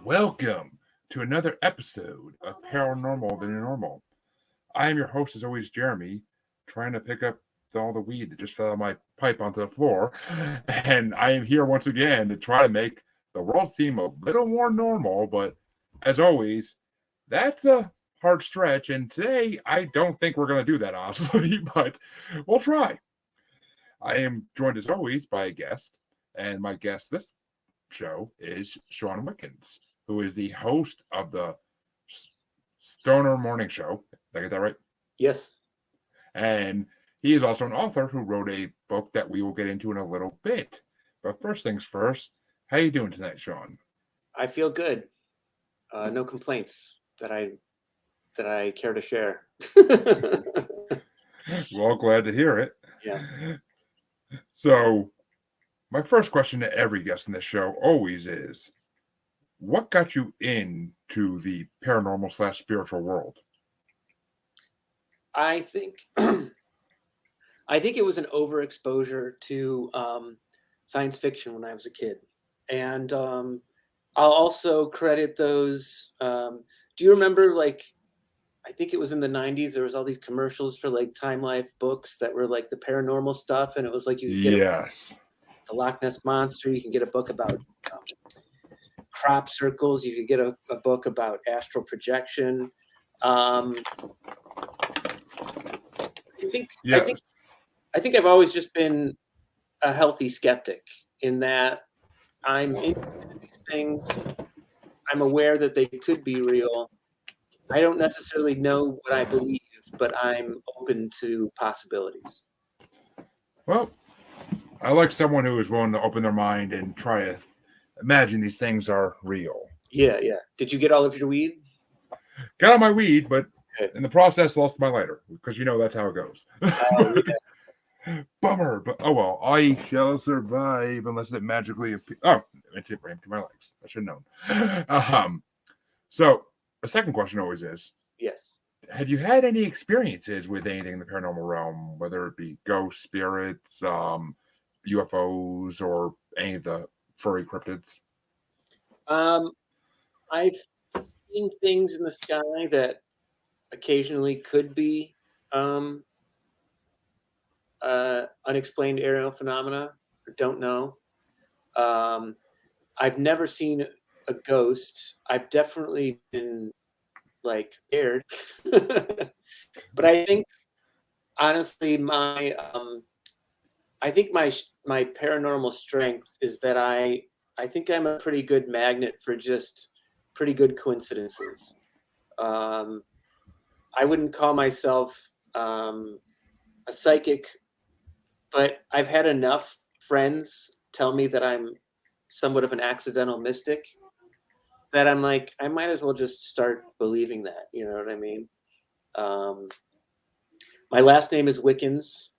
Welcome to another episode of Paranormal Than Normal. I am your host, as always, Jeremy, trying to pick up all the weed that just fell out of my pipe onto the floor. And I am here once again to try to make the world seem a little more normal. But as always, that's a hard stretch. And today, I don't think we're going to do that, honestly, but we'll try. I am joined, as always, by a guest. And my guest this show is Shawn Wickens, who is the host of the Stoner Morning Show. Did I get that right? Yes. And he is also an author who wrote a book that we will get into in a little bit. But first things first, how you doing tonight, Shawn? I feel good. No complaints that I care to share. Well, glad to hear it. Yeah. So, my first question to every guest in this show always is, what got you into the paranormal / spiritual world? I think it was an overexposure to science fiction when I was a kid, and I'll also credit those. Do you remember, like, I think it was in the 90s, there was all these commercials for like Time Life books that were like the paranormal stuff, and it was like you could get the Loch Ness Monster, you can get a book about crop circles, you could get a book about astral projection. I think I've always just been a healthy skeptic in that I'm interested in these things. I'm aware that they could be real. I don't necessarily know what I believe, but I'm open to possibilities. Well, I like someone who is willing to open their mind and try to imagine these things are real. Yeah. Did you get all of your weed? Got all my weed, but in the process lost my lighter, because that's how it goes. Oh, yeah. Bummer, but oh well. I shall survive unless it magically appears. Oh, it's rammed to my legs. I should have known. So the second question always is, yes, have you had any experiences with anything in the paranormal realm, whether it be ghost spirits, UFOs, or any of the furry cryptids? I've seen things in the sky that occasionally could be unexplained aerial phenomena. Don't know. I've never seen a ghost. I've definitely been like scared, but I think honestly, my paranormal strength is that I think I'm a pretty good magnet for just pretty good coincidences. I wouldn't call myself a psychic, but I've had enough friends tell me that I'm somewhat of an accidental mystic that I'm like, I might as well just start believing that. You know what I mean? My last name is Wickens,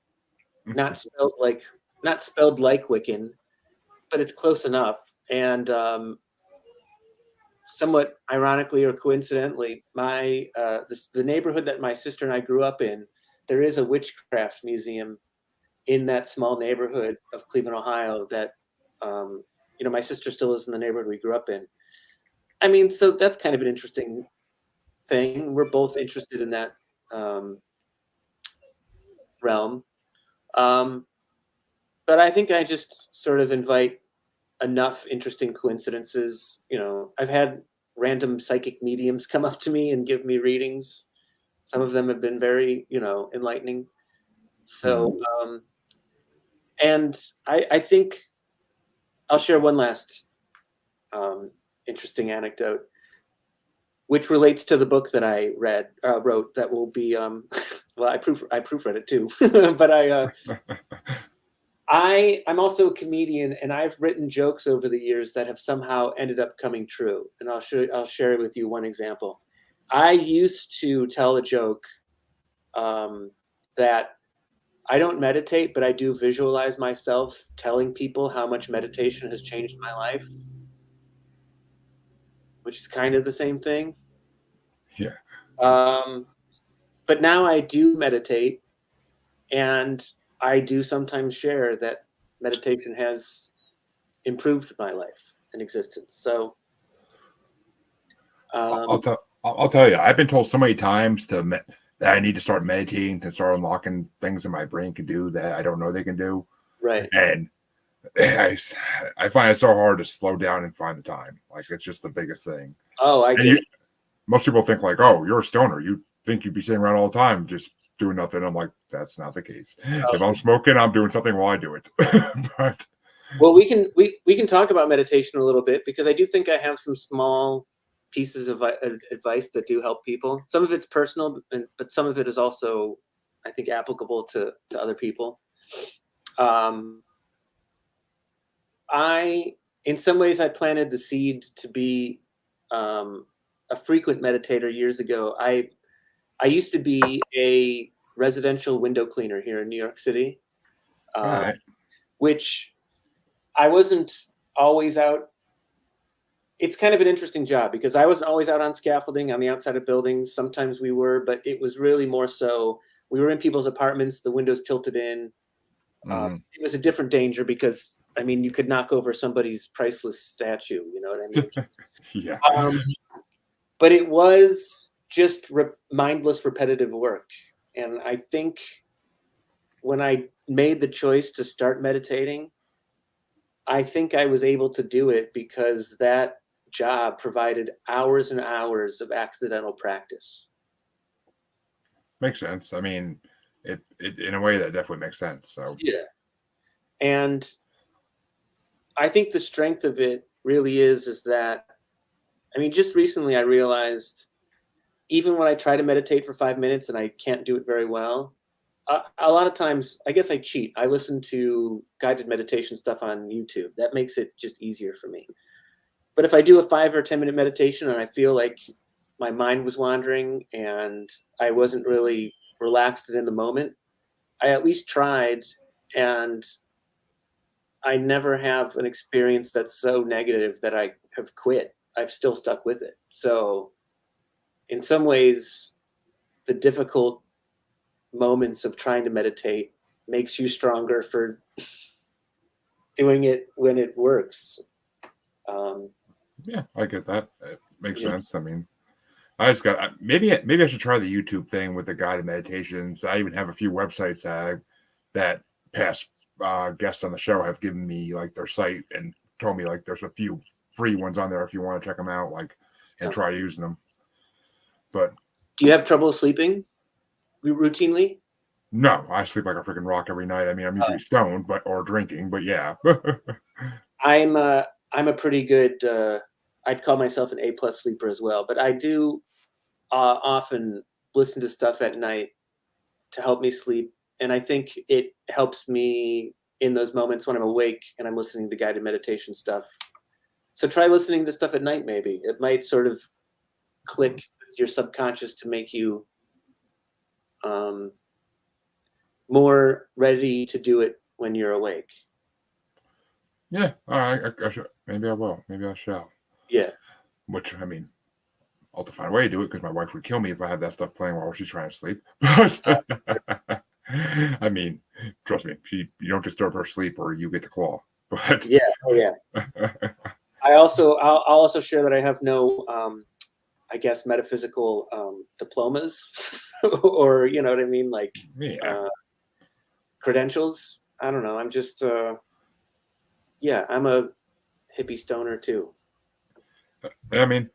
not spelled like Wiccan, but it's close enough. And somewhat ironically or coincidentally, the neighborhood that my sister and I grew up in, there is a witchcraft museum in that small neighborhood of Cleveland, Ohio, that my sister still lives in the neighborhood we grew up in. I mean, so that's kind of an interesting thing. We're both interested in that realm. But I think I just sort of invite enough interesting coincidences. I've had random psychic mediums come up to me and give me readings. Some of them have been very, enlightening. So, and I think I'll share one last interesting anecdote, which relates to the book that I wrote. That will be well, I proofread it too, but I'm also a comedian, and I've written jokes over the years that have somehow ended up coming true. And I'll share with you one example. I used to tell a joke that I don't meditate, but I do visualize myself telling people how much meditation has changed my life, which is kind of the same thing. Yeah. But now I do meditate, and I do sometimes share that meditation has improved my life and existence. So Um, I'll tell you. I've been told so many times that I need to start meditating to start unlocking things in my brain can do that I don't know they can do, right. and I, I find it so hard to slow down and find the time. Like it's just the biggest thing. Oh, I And get it. most people think like, oh, you're a stoner. You think you'd be sitting around all the time just doing nothing. I'm like, that's not the case. If I'm smoking, I'm doing something while I do it. But Well, we can talk about meditation a little bit because I do think I have some small pieces of advice that do help people. Some of it's personal, but some of it is also, I think, applicable to other people. Um, I, in some ways, I planted the seed to be a frequent meditator years ago. I used to be a residential window cleaner here in New York City, all uh, right, which I wasn't always out. It's kind of an interesting job because I wasn't always out on scaffolding on the outside of buildings. Sometimes we were, but it was really more so we were in people's apartments, the windows tilted in. mm-hmm. It was a different danger because I mean you could knock over somebody's priceless statue. You know what I mean? Yeah, Um, but it was just mindless, repetitive work, and I think when I made the choice to start meditating, I think I was able to do it because that job provided hours and hours of accidental practice. makes sense. I mean, it in a way that definitely makes sense. So Yeah. And I think the strength of it really is that, I mean, just recently I realized even when I try to meditate for 5 minutes and I can't do it very well, a lot of times, I guess I cheat. I listen to guided meditation stuff on YouTube. That makes it just easier for me. But if I do a 5 or 10 minute meditation and I feel like my mind was wandering and I wasn't really relaxed and in the moment, I at least tried, and I never have an experience that's so negative that I have quit. I've still stuck with it. So, in some ways, the difficult moments of trying to meditate makes you stronger for doing it when it works. Um, yeah, I get that. It makes you know, sense. I mean, I just got maybe I should try the YouTube thing with the guided meditations. I even have a few websites that past guests on the show have given me like their site and told me like there's a few free ones on there if you want to check them out, like and try using them. But do you have trouble sleeping routinely? no, I sleep like a freaking rock every night. I mean, I'm usually stoned, but or drinking, but yeah. I'm a pretty good. I'd call myself an A+ sleeper as well, but I do often listen to stuff at night to help me sleep, and I think it helps me in those moments when I'm awake and I'm listening to guided meditation stuff. So try listening to stuff at night. Maybe it might sort of click with your subconscious to make you um, more ready to do it when you're awake. Yeah, all right. I should, maybe I will. Maybe I shall. Yeah. Which I mean, I'll have to find a way to do it because my wife would kill me if I had that stuff playing while she's trying to sleep. But I mean, trust me, you don't disturb her sleep or you get the claw. But Yeah. Oh yeah. I'll also share that I have no I guess metaphysical diplomas or you know what I mean, like yeah, credentials. I don't know. I'm just yeah, I'm a hippie stoner too. I mean,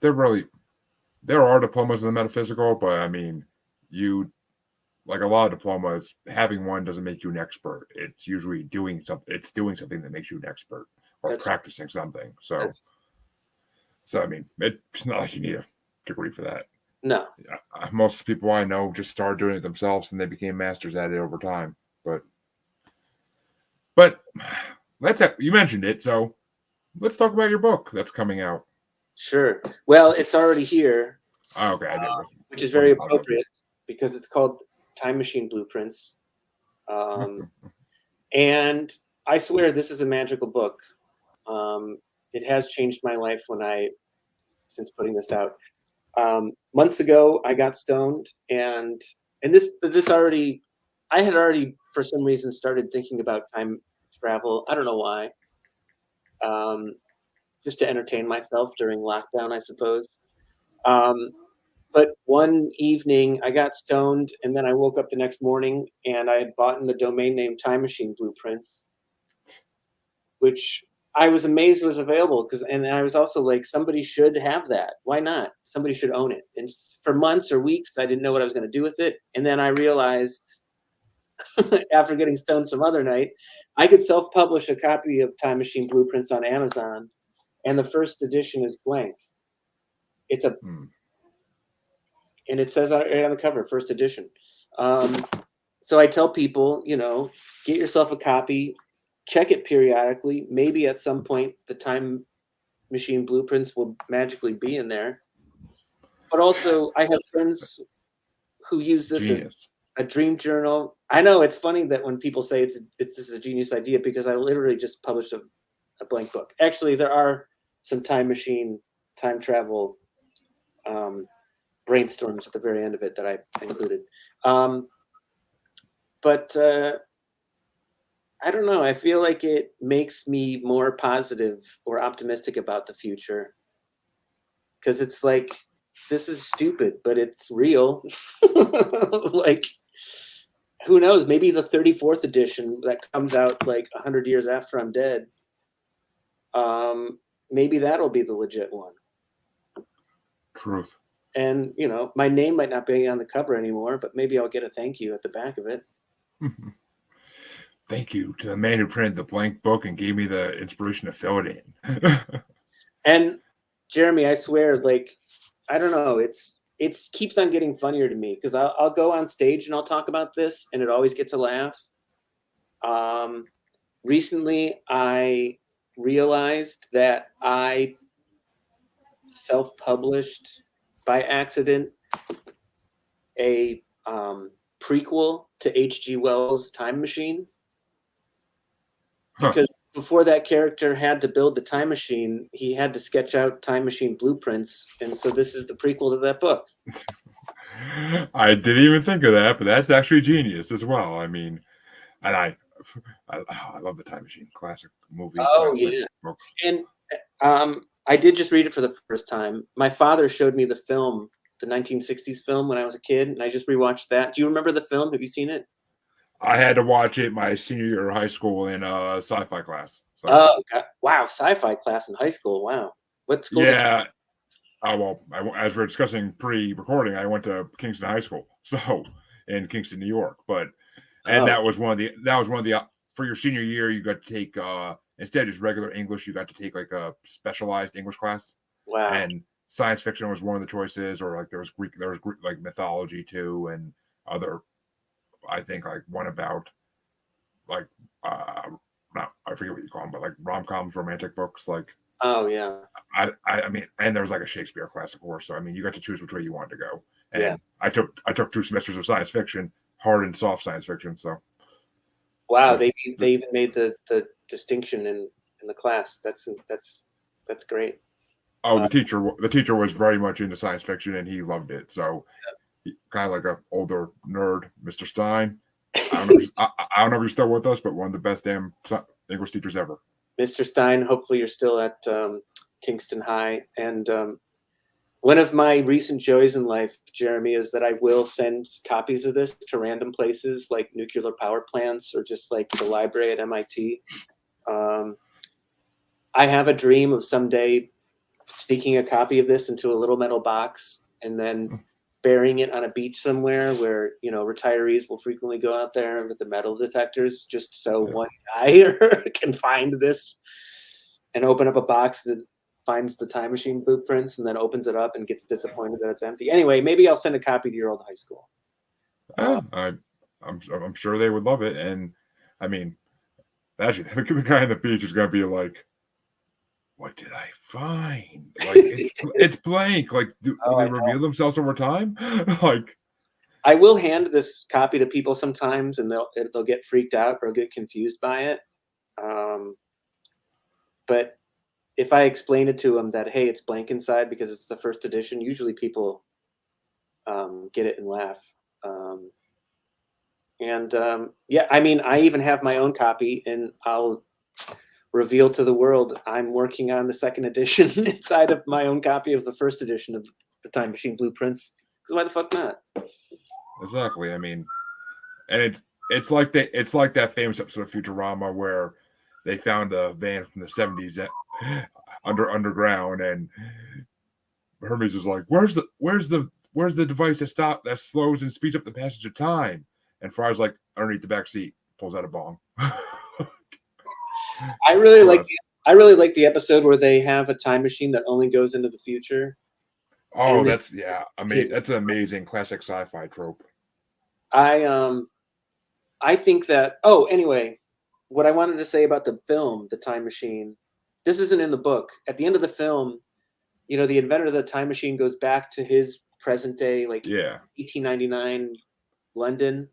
there are diplomas in the metaphysical, but I mean, you like a lot of diplomas, having one doesn't make you an expert. It's usually doing something. It's doing something that makes you an expert or That's practicing something. So, that's I mean, it's not like you need a degree for that. no. Most people I know just started doing it themselves and they became masters at it over time. But you mentioned it, so let's talk about your book that's coming out. Sure. Well, it's already here, Oh, okay, I did. which is very appropriate because it's called Time Machine Blueprints. And I swear this is a magical book. It has changed my life since putting this out. Months ago, I got stoned, and this already, I had already for some reason started thinking about time travel. I don't know why. Um, just to entertain myself during lockdown, I suppose. But one evening I got stoned, and then I woke up the next morning and I had bought in the domain name Time Machine Blueprints, which I was amazed was available and I was also like, somebody should have that. Why not? Somebody should own it. And for months or weeks, I didn't know what I was going to do with it. And then I realized after getting stoned some other night, I could self-publish a copy of Time Machine Blueprints on Amazon, and the first edition is blank. It's a and it says right on the cover, first edition. So I tell people, get yourself a copy, check it periodically. Maybe at some point the Time Machine Blueprints will magically be in there. But also, I have friends who use this as a dream journal. I know it's funny that when people say this is a genius idea, because I literally just published a blank book. Actually, there are some time machine, time travel brainstorms at the very end of it that I included. But I don't know. I feel like it makes me more positive or optimistic about the future, because it's like, this is stupid, but it's real. Like, who knows? Maybe the 34th edition that comes out like 100 years after I'm dead, maybe that'll be the legit one. Truth. And, my name might not be on the cover anymore, but maybe I'll get a thank you at the back of it. Thank you to the man who printed the blank book and gave me the inspiration to fill it in. And Jeremy, I swear, like, I don't know, it keeps on getting funnier to me, because I'll go on stage and I'll talk about this and it always gets a laugh. Recently, I realized that I self-published by accident a prequel to H.G. Wells' Time Machine. Because before that character had to build the time machine, he had to sketch out time machine blueprints. And so this is the prequel to that book. I didn't even think of that, but that's actually genius as well. I mean, and I love the Time Machine, classic movie. Oh, classic yeah. book. And I did just read it for the first time. My father showed me the film, the 1960s film, when I was a kid, and I just rewatched that. Do you remember the film? Have you seen it? I had to watch it my senior year of high school in sci-fi class. So. Oh, God. Wow, sci-fi class in high school. Wow. What school? Yeah. As we're discussing pre-recording, I went to Kingston High School, so in Kingston, New York. That was one of the for your senior year, you got to take instead of just regular English, you got to take like a specialized English class. Wow. And science fiction was one of the choices, or like there was Greek like mythology too, and other. I think like one about like I forget what you call them, but like rom-coms, romantic books, like. Oh yeah. I mean, and there was like a Shakespeare class, of course. So I mean, you got to choose which way you wanted to go. And yeah. I took 2 semesters of science fiction, hard and soft science fiction. So. Wow, they even made the distinction in the class. That's great. Oh, the teacher was very much into science fiction, and he loved it. So, kind of like an older nerd, Mr. Stein. I don't know if you're still with us, but one of the best damn English teachers ever. Mr. Stein, hopefully you're still at Kingston High. And one of my recent joys in life, Jeremy, is that I will send copies of this to random places like nuclear power plants or just like the library at MIT. I have a dream of someday sneaking a copy of this into a little metal box and then burying it on a beach somewhere where, retirees will frequently go out there with the metal detectors just so one guy can find this and open up a box that finds the time machine blueprints and then opens it up and gets disappointed that it's empty. Anyway, maybe I'll send a copy to your old high school. I'm sure they would love it. And I mean, actually, the guy on the beach is going to be like, what did I find? Like, it's blank. Like, do they reveal themselves over time? Like, I will hand this copy to people sometimes, and they'll get freaked out or get confused by it. But if I explain it to them that, hey, it's blank inside because it's the first edition, usually people get it and laugh. I mean, I even have my own copy, and I'll reveal to the world I'm working on the second edition inside of my own copy of the first edition of the time machine blueprints. Because why the fuck not? Exactly. I mean, and it's like that famous episode of Futurama where they found a van from the 70s underground, and Hermes is like, "Where's the device that slows and speeds up the passage of time?" And Fry's like, "Underneath the back seat." Pulls out a bong. I really like the episode where they have a time machine that only goes into the future. Oh, that's amazing. That's an amazing classic sci-fi trope. I think that. Oh, anyway, what I wanted to say about the film, The Time Machine. This isn't in the book. At the end of the film, the inventor of the time machine goes back to his present day, like 1899 London,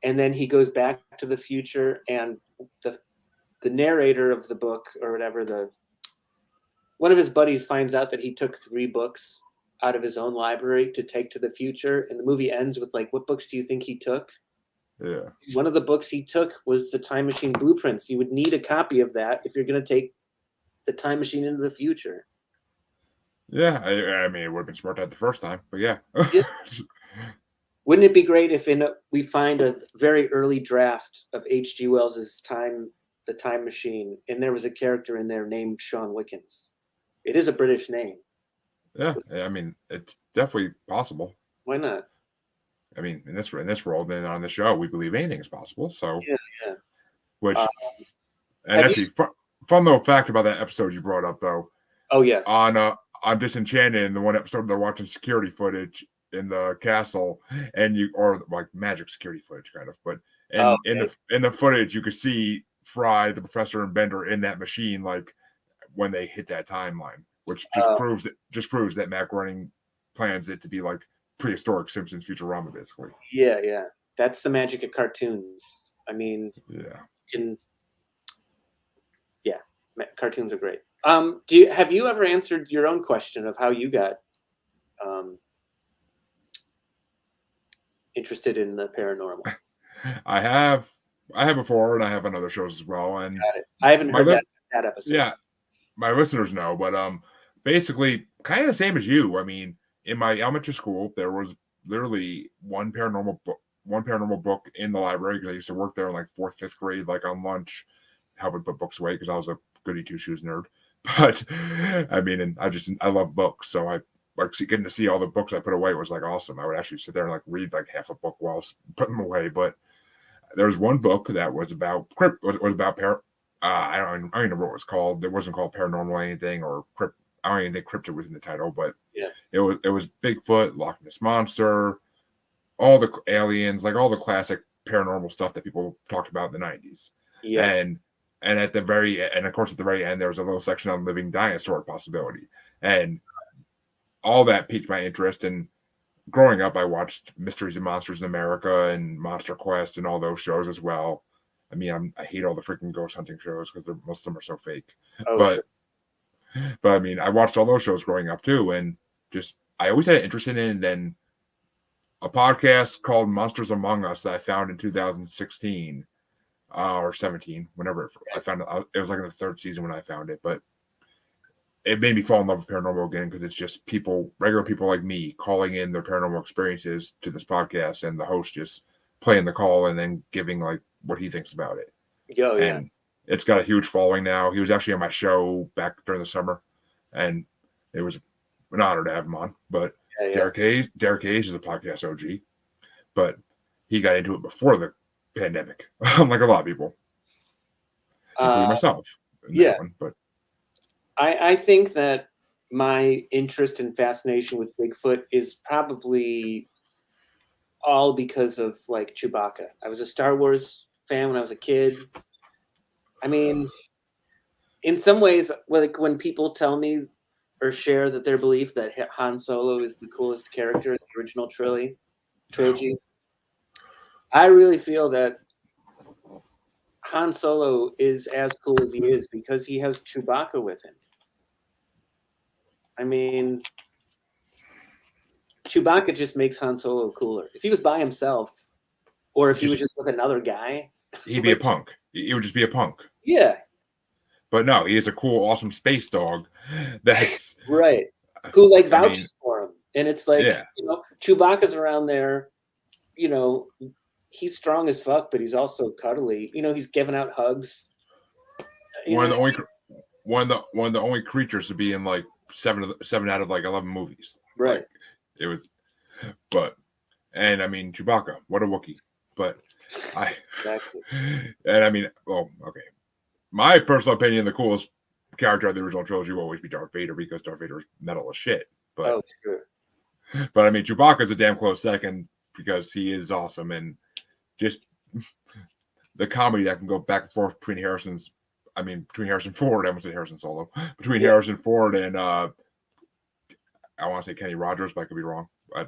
and then he goes back to the future, and the narrator of the book or whatever, one of his buddies finds out that he took 3 books out of his own library to take to the future, and the movie ends with like, what books do you think he took? Yeah. One of the books he took was the Time Machine Blueprints. You would need a copy of that if you're going to take the time machine into the future. Yeah, I mean, it would have been smart to have the first time, but yeah. Wouldn't it be great if we find a very early draft of H.G. Wells's The Time Machine, and there was a character in there named Shawn Wickens? It is a British name. Yeah, I mean, it's definitely possible. Why not? I mean, in this world, and on the show, we believe anything is possible. So yeah. Which, and actually, fun little fact about that episode you brought up, though. Oh yes. On Disenchanted, in the one episode they're watching security footage in the castle, or like magic security footage, kind of. But in the footage, you could see Fry, the professor, and Bender in that machine, like when they hit that timeline, which just proves that Matt Groening plans it to be like prehistoric Simpsons Futurama, basically. Yeah. That's the magic of cartoons. I mean, cartoons are great. Have you ever answered your own question of how you got interested in the paranormal? I have before, and I have on other shows as well. And got it. I haven't heard that episode. Yeah, my listeners know, but basically, kind of the same as you. I mean, in my elementary school, there was literally one paranormal book in the library, because I used to work there in like 4th, 5th grade, like on lunch, helping put books away because I was a goody two shoes nerd. But I mean, and I love books, so I like getting to see all the books I put away was like awesome. I would actually sit there and like read like half a book while putting them away. But there was one book that was about I don't even know what it was called. It wasn't called Paranormal or anything, or Crypt. I don't even think cryptid was in the title, but it was Bigfoot, Loch Ness Monster, all the aliens, like all the classic paranormal stuff that people talked about in the 90s. Yes. And at the very end, there was a little section on living dinosaur possibility, and all that piqued my interest. And growing up, I watched Mysteries and Monsters in America and Monster Quest and all those shows as well. I mean, I hate all the freaking ghost hunting shows because most of them are so fake. But I mean, I watched all those shows growing up too, and just I always had an interest in it. And then a podcast called Monsters Among Us that I found in 2016 or 17, whenever I found it. It was like in the 3rd season when I found it, but it made me fall in love with paranormal again, because it's just regular people like me calling in their paranormal experiences to this podcast, and the host just playing the call and then giving like what he thinks about it. And it's got a huge following now. He was actually on my show back during the summer, and it was an honor to have him on. But Derek Hayes is a podcast OG, but he got into it before the pandemic, like a lot of people, including myself. But I think that my interest and fascination with Bigfoot is probably all because of like Chewbacca. I was a Star Wars fan when I was a kid. I mean, in some ways, like when people tell me or share that their belief that Han Solo is the coolest character in the original trilogy, I really feel that Han Solo is as cool as he is because he has Chewbacca with him. I mean, Chewbacca just makes Han Solo cooler. If he was by himself, or if he was just with another guy, he'd be a punk. He would just be a punk. Yeah. But no, he is a cool, awesome space dog. That's right. Who vouches for And it's like, Yeah. Chewbacca's around there, he's strong as fuck, but he's also cuddly. He's giving out hugs. You One know of what the I only mean? one of the only creatures to be in like seven out of like 11 movies. Right. Like it was, but and I mean Chewbacca, what a Wookiee. But Exactly. and I mean, well, okay. My personal opinion, the coolest character of the original trilogy will always be Darth Vader because Darth Vader is metal as shit. But Oh, sure. I mean, Chewbacca's a damn close second because he is awesome and just the comedy that can go back and forth between Harrison Ford, I almost said Harrison Solo, between Yeah. Harrison Ford and I want to say Kenny Rogers, but I could be wrong. I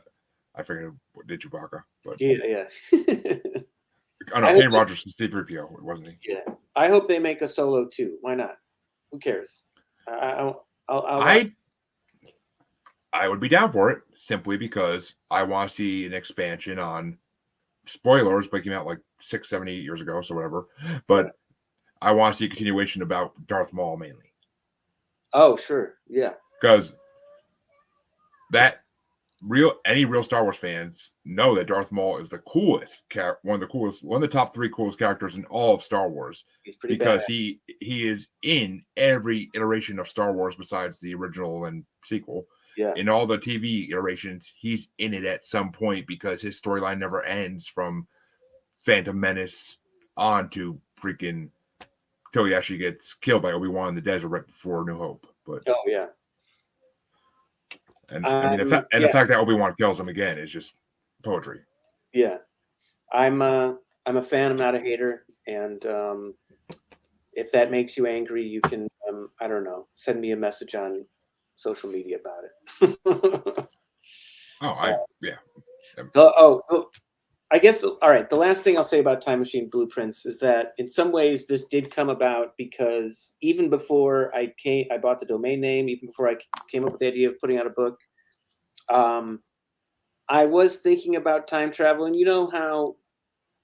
forget who did Chewbacca, but Yeah. I know Kenny Rogers is C-3PO, wasn't he? Yeah. I hope they make a Solo too. Why not? Who cares? I'll watch. I would be down for it simply because I want to see an expansion on spoilers, but it came out like 6, 7, 8 years ago, so whatever. But I want to see a continuation about Darth Maul mainly. Oh, sure. Yeah. Because any real Star Wars fans know that Darth Maul is the coolest one of the top 3 coolest characters in all of Star Wars. He's pretty because badass. he is in every iteration of Star Wars besides the original and sequel. Yeah. In all the TV iterations, he's in it at some point because his storyline never ends from Phantom Menace on to freaking till he actually gets killed by Obi-Wan in the desert right before New Hope. But oh yeah. And I mean, the fact that Obi-Wan kills him again is just poetry. Yeah, I'm a fan. I'm not a hater, and if that makes you angry, you can I don't know, send me a message on social media about it. I guess all right. The last thing I'll say about Time Machine Blueprints is that in some ways this did come about because even before I bought the domain name, even before I came up with the idea of putting out a book, I was thinking about time travel. And you know how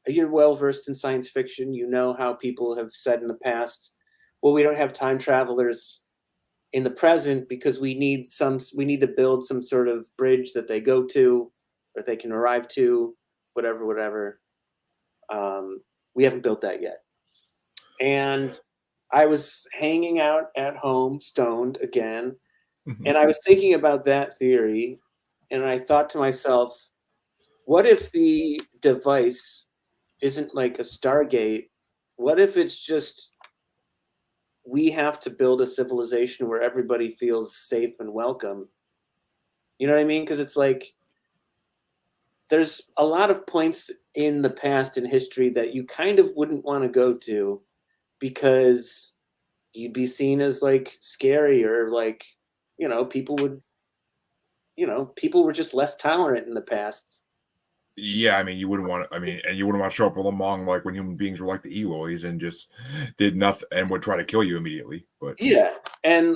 you're well versed in science fiction. You know how people have said in the past, well, we don't have time travelers in the present because we need to build some sort of bridge that they go to or they can arrive to, whatever. We haven't built that yet. And I was hanging out at home, stoned again, and I was thinking about that theory, and I thought to myself, what if the device isn't like a Stargate? What if it's just we have to build a civilization where everybody feels safe and welcome? You know what I mean? Because it's like there's a lot of points in the past in history that you kind of wouldn't want to go to because you'd be seen as like scary or like, people were just less tolerant in the past. Yeah, I mean, you wouldn't want to. I mean, and you wouldn't want to show up along like when human beings were like the Eloys and just did nothing and would try to kill you immediately. But yeah, and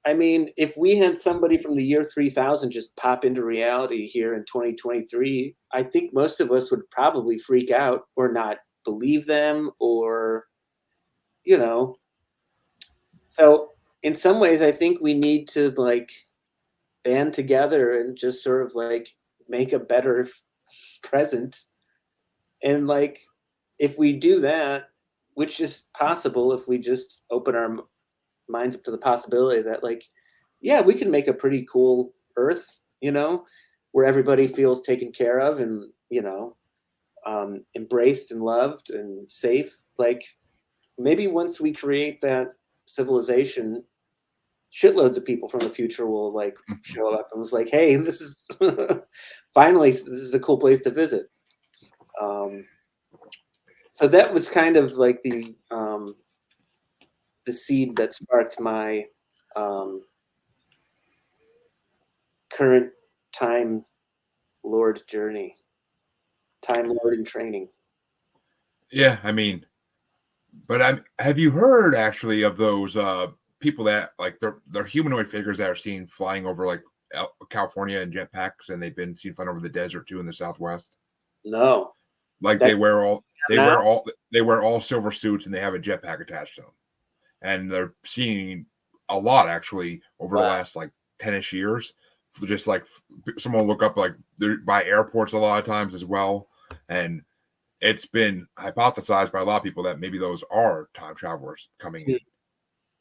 I mean, if we had somebody from the year 3000 just pop into reality here in 2023, I think most of us would probably freak out or not believe them or, So in some ways, I think we need to like band together and just sort of like make a better present. And like, if we do that, which is possible if we just open our minds up to the possibility that like, yeah, we can make a pretty cool Earth, where everybody feels taken care of and, embraced and loved and safe. Like maybe once we create that civilization, shitloads of people from the future will like show up and was like, hey, this is finally, this is a cool place to visit. So that was kind of like the seed that sparked my current time lord journey, time lord in training. yeah, I mean, but have you heard actually of those people that like they're humanoid figures that are seen flying over like California in jetpacks, and they've been seen flying over the desert too in the Southwest? No, Like they wear all silver suits and they have a jetpack attached to them, and they're seeing a lot actually over the last like 10-ish years. just like someone look up like by airports a lot of times as well, and it's been hypothesized by a lot of people that maybe those are time travelers coming in,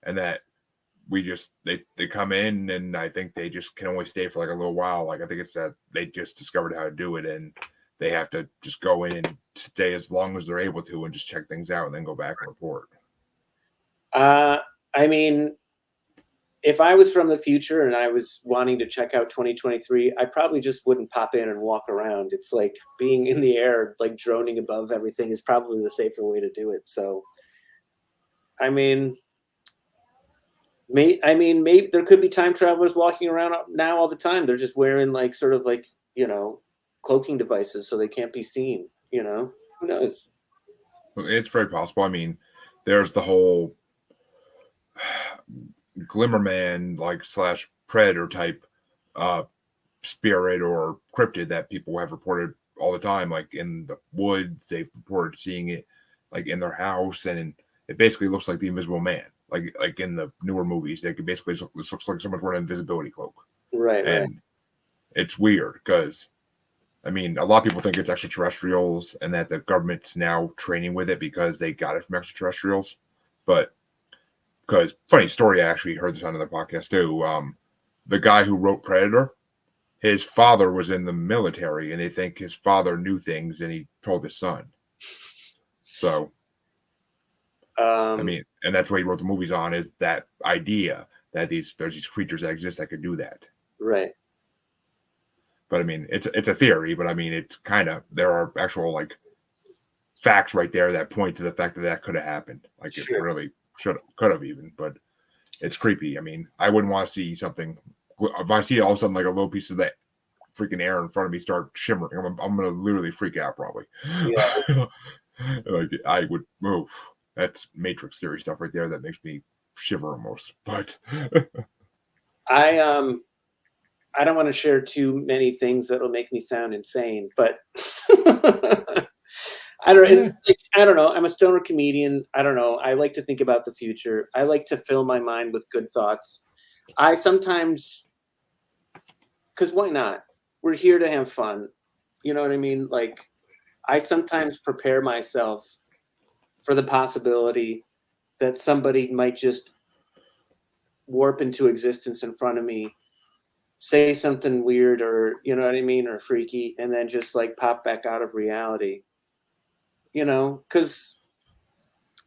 and that they come in, and I think they just can only stay for like a little while. Like I think it's that they just discovered how to do it, and they have to just go in and stay as long as they're able to, and just check things out, and then go back and report. I mean, if I was from the future and I was wanting to check out 2023, I probably just wouldn't pop in and walk around. It's like being in the air, like droning above everything is probably the safer way to do it. So, I mean, maybe there could be time travelers walking around now all the time. They're just wearing like sort of like, cloaking devices so they can't be seen, who knows? It's very possible. I mean, there's the whole Glimmerman like slash predator type spirit or cryptid that people have reported all the time, like in the woods. They've reported seeing it like in their house, and it basically looks like the Invisible Man, like in the newer movies. They could basically this looks like someone's wearing an invisibility cloak, Right. It's weird because I mean a lot of people think it's extraterrestrials and that the government's now training with it because they got it from extraterrestrials, but because funny story, I actually heard this on another podcast too. The guy who wrote Predator, his father was in the military, and they think his father knew things, and he told his son. So, I mean, and that's what he wrote the movies on, is that idea that there's these creatures that exist that could do that. Right. But I mean, it's a theory, but I mean, it's kind of there are actual like facts right there that point to the fact that could have happened. Like it really could have even, but it's creepy. I mean, I wouldn't want to see something. If I see all of a sudden like a little piece of that freaking air in front of me start shimmering, I'm gonna literally freak out probably. Yeah. Like I would move. That's Matrix theory stuff right there. That makes me shiver almost. But I don't want to share too many things that'll make me sound insane, but I don't know. I'm a stoner comedian. I don't know. I like to think about the future. I like to fill my mind with good thoughts. I sometimes, because why not? We're here to have fun. You know what I mean? Like, I sometimes prepare myself for the possibility that somebody might just warp into existence in front of me, say something weird or, you know what I mean, or freaky, and then just like pop back out of reality. Because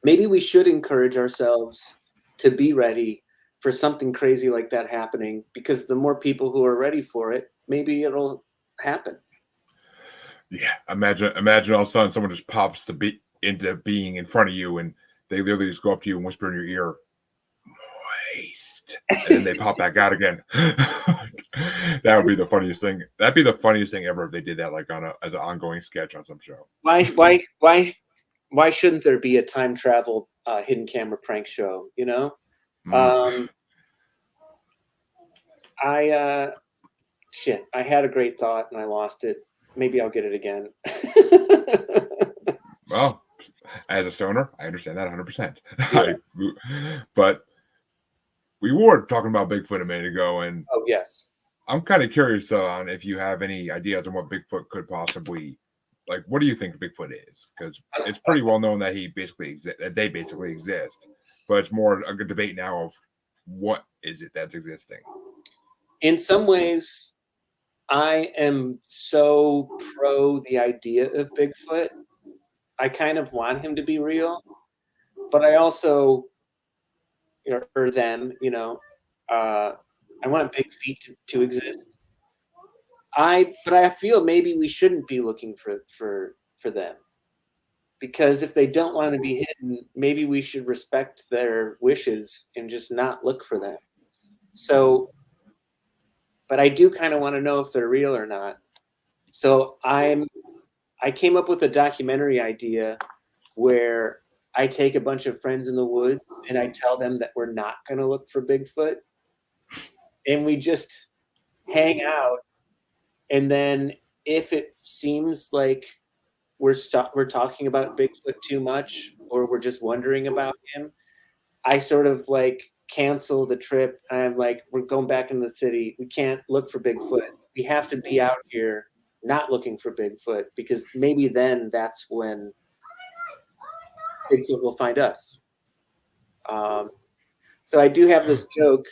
maybe we should encourage ourselves to be ready for something crazy like that happening, because the more people who are ready for it, maybe it'll happen. Yeah, imagine all of a sudden someone just pops into being in front of you, and they literally just go up to you and whisper in your ear, "Moist," and then they pop back out again. That would be the funniest thing. That'd be the funniest thing ever if they did that, like as an ongoing sketch on some show. Why shouldn't there be a time travel hidden camera prank show? I had a great thought and I lost it. Maybe I'll get it again. Well, as a stoner, I understand that 100%. Yeah. But we were talking about Bigfoot a minute ago, and oh yes, I'm kind of curious on if you have any ideas on what Bigfoot could possibly, like, what do you think Bigfoot is? Because it's pretty well known that they basically exist, but it's more a good debate now of what is it that's existing. In some ways, I am so pro the idea of Bigfoot. I kind of want him to be real, but I also, or them, I want big feet to exist. But I feel maybe we shouldn't be looking for them, because if they don't want to be hidden, maybe we should respect their wishes and just not look for them. So, but I do kind of want to know if they're real or not. So I came up with a documentary idea where I take a bunch of friends in the woods and I tell them that we're not going to look for Bigfoot, and we just hang out. And then if it seems like we're talking about Bigfoot too much, or we're just wondering about him, I sort of like cancel the trip. And I'm like, we're going back into the city. We can't look for Bigfoot. We have to be out here not looking for Bigfoot, because maybe then that's when Bigfoot will find us. So I do have this joke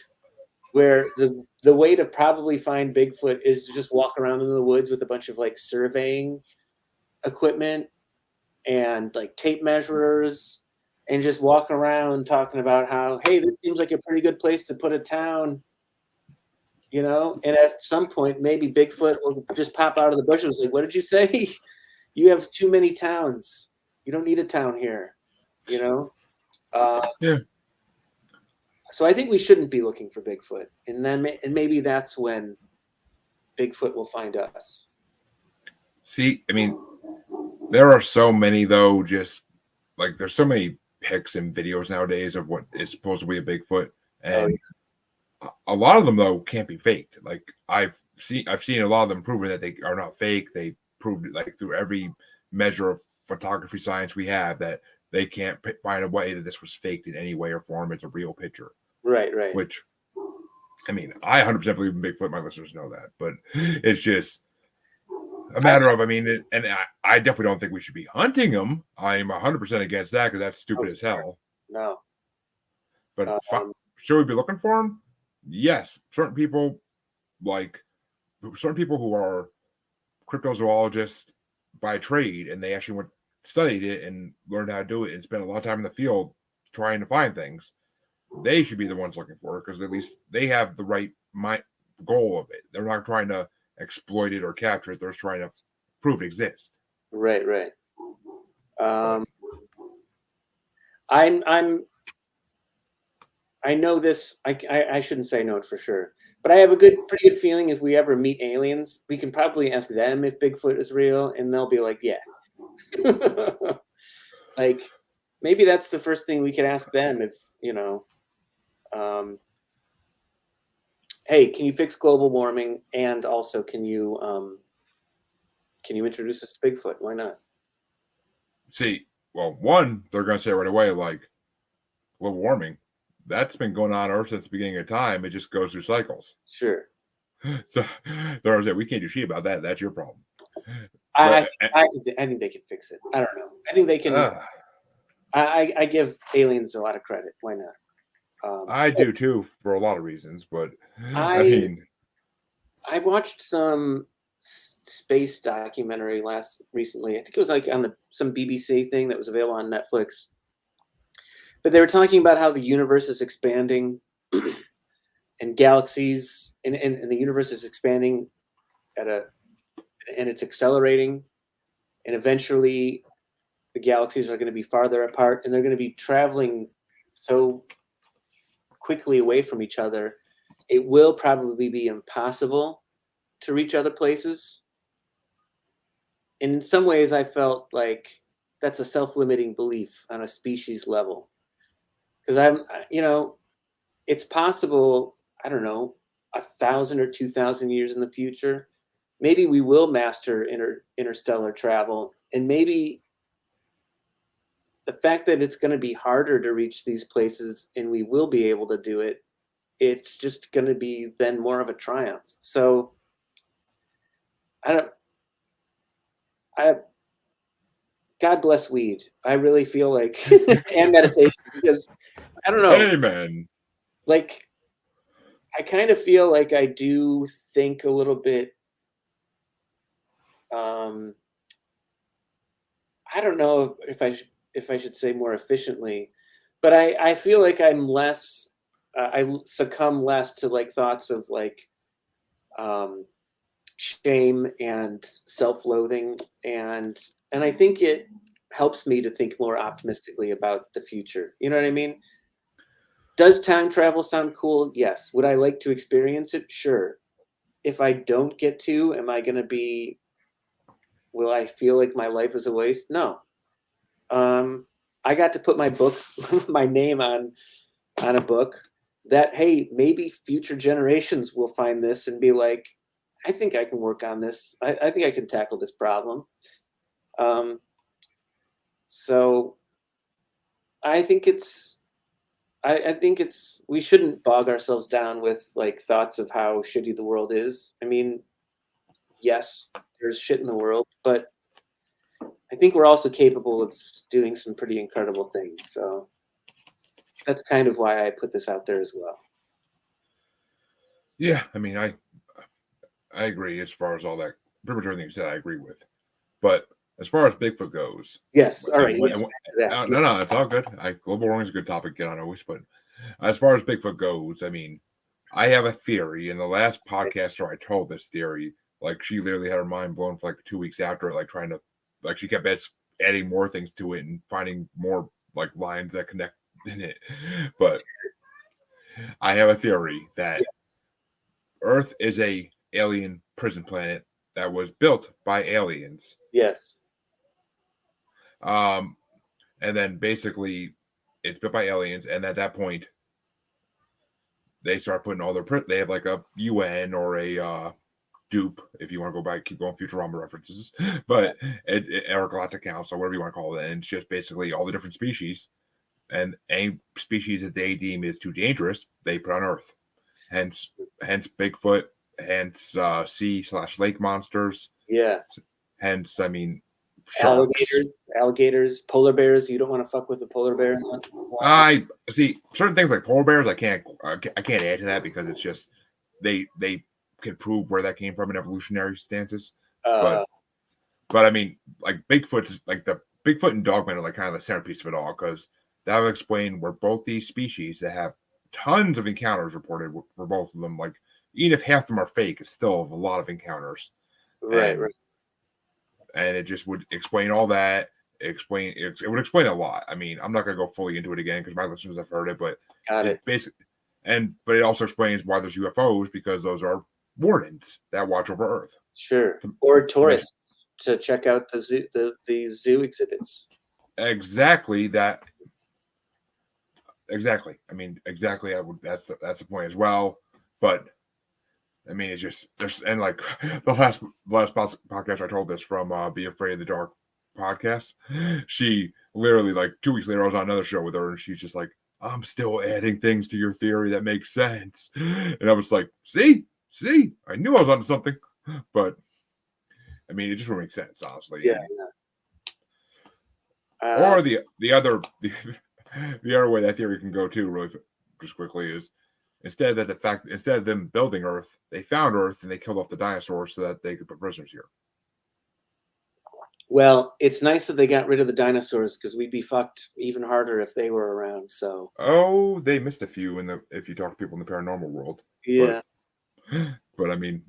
where the way to probably find Bigfoot is to just walk around in the woods with a bunch of like surveying equipment and like tape measurers, and just walk around talking about how, hey, this seems like a pretty good place to put a town, you know? And at some point, maybe Bigfoot will just pop out of the bushes like, what did you say? You have too many towns. You don't need a town here, you know? Yeah. So I think we shouldn't be looking for Bigfoot. And then maybe that's when Bigfoot will find us. See, I mean, there are so many though. Just like there's so many pics and videos nowadays of what is supposed to be a Bigfoot, and a lot of them though can't be faked. Like I've seen a lot of them proving that they are not fake. They proved it like through every measure of photography science we have that they can't find a way that this was faked in any way or form. It's a real picture. Right. Which, I mean, I 100% believe in Bigfoot. My listeners know that, but it's just a matter of, I mean, and I definitely don't think we should be hunting them. I'm 100% against that because that's stupid as hell. No. But should we be looking for them? Yes. Certain people who are cryptozoologists by trade, and they actually studied it and learned how to do it and spent a lot of time in the field trying to find things. They should be the ones looking for it because at least they have the right goal of it. They're not trying to exploit it or capture it. They're just trying to prove it exists. Right. I know this. I shouldn't say no for sure, but I have a pretty good feeling if we ever meet aliens, we can probably ask them if Bigfoot is real, and they'll be like, yeah. Like maybe that's the first thing we could ask them if, you know, hey, can you fix global warming? And also, can you introduce us to Bigfoot? Why not? See, well, one, they're going to say right away, like, global warming, that's been going on Earth since the beginning of time. It just goes through cycles. Sure. So they're going to say, we can't do shit about that. That's your problem. I think they can fix it. I don't know. I think they can. I give aliens a lot of credit. Why not? I do too, for a lot of reasons, but I watched some space documentary recently. I think it was like on some BBC thing that was available on Netflix. But they were talking about how the universe is expanding, and galaxies, and the universe is expanding and it's accelerating, and eventually the galaxies are going to be farther apart, and they're going to be traveling so quickly away from each other, it will probably be impossible to reach other places. And in some ways, I felt like that's a self-limiting belief on a species level. Because it's possible, I don't know, 1,000 or 2,000 years in the future, maybe we will master interstellar travel, and maybe the fact that it's going to be harder to reach these places and we will be able to do it, it's just going to be then more of a triumph. So God bless weed. I really feel like, and meditation, because I don't know. Amen. Like, I kind of feel like I do think a little bit, I don't know if I should say more efficiently, but I feel like I'm less, I succumb less to like thoughts of like shame and self-loathing, and I think it helps me to think more optimistically about the future. You know what I mean? Does time travel sound cool? Yes. Would I like to experience it? Sure. If I don't get to, will I feel like my life is a waste? No. I got to put my name on a book that, hey, maybe future generations will find this and be like, I think I can work on this. I think I can tackle this problem. So I think it's I think we shouldn't bog ourselves down with like thoughts of how shitty the world is. I mean, yes, there's shit in the world, but I think we're also capable of doing some pretty incredible things. So that's kind of why I put this out there as well. Yeah, I mean, I agree as far as all that. Pretty much everything you said, I agree with. But as far as Bigfoot goes, Yes. All right. and, Let's get back to that. no, no, it's all good. Global warming is a good topic to get on always. But as far as Bigfoot goes, I mean, I have a theory. In the last podcast where I told this theory, like she literally had her mind blown for like 2 weeks after it, like trying to, like she kept adding more things to it and finding more like lines that connect in it. But I have a theory that Yeah. Earth is a alien prison planet that was built by aliens. Yes. And then basically it's built by aliens, and at that point they start putting all their they have like a UN or a dupe, if you want to go back, keep going Futurama references, but or Galactic Council, whatever you want to call it, and it's just basically all the different species, and any species that they deem is too dangerous, they put on Earth. Hence Bigfoot, hence sea/lake monsters. Yeah. Hence, I mean, sharks. Alligators, polar bears. You don't want to fuck with a polar bear. I see certain things like polar bears. I can't add to that because it's just they can prove where that came from in evolutionary stances. But I mean, like Bigfoot's like the Bigfoot and Dogman are like kind of the centerpiece of it all, because that will explain where both these species that have tons of encounters reported for both of them. Like even if half of them are fake, it's still a lot of encounters. Right. And it just would explain all that. It would explain a lot. I mean, I'm not gonna go fully into it again because my listeners have heard it, but Got it. Basically, but it also explains why there's UFOs, because those are wardens that watch over Earth. Sure. Or tourists to check out the zoo exhibits. Exactly that. Exactly. I mean, exactly. That's the point as well. But I mean, it's just and like the last podcast I told this from Be Afraid of the Dark podcast. She literally like 2 weeks later I was on another show with her, and she's just like, I'm still adding things to your theory that make sense. And I was like, see, I knew I was onto something. But I mean, it just wouldn't make sense, honestly. Yeah. Or the other way that theory can go too, really just quickly, is instead of them building Earth, they found Earth and they killed off the dinosaurs so that they could put prisoners here. Well, it's nice that they got rid of the dinosaurs, because we'd be fucked even harder if they were around. So. Oh, they missed a few if you talk to people in the paranormal world. Yeah. But I mean,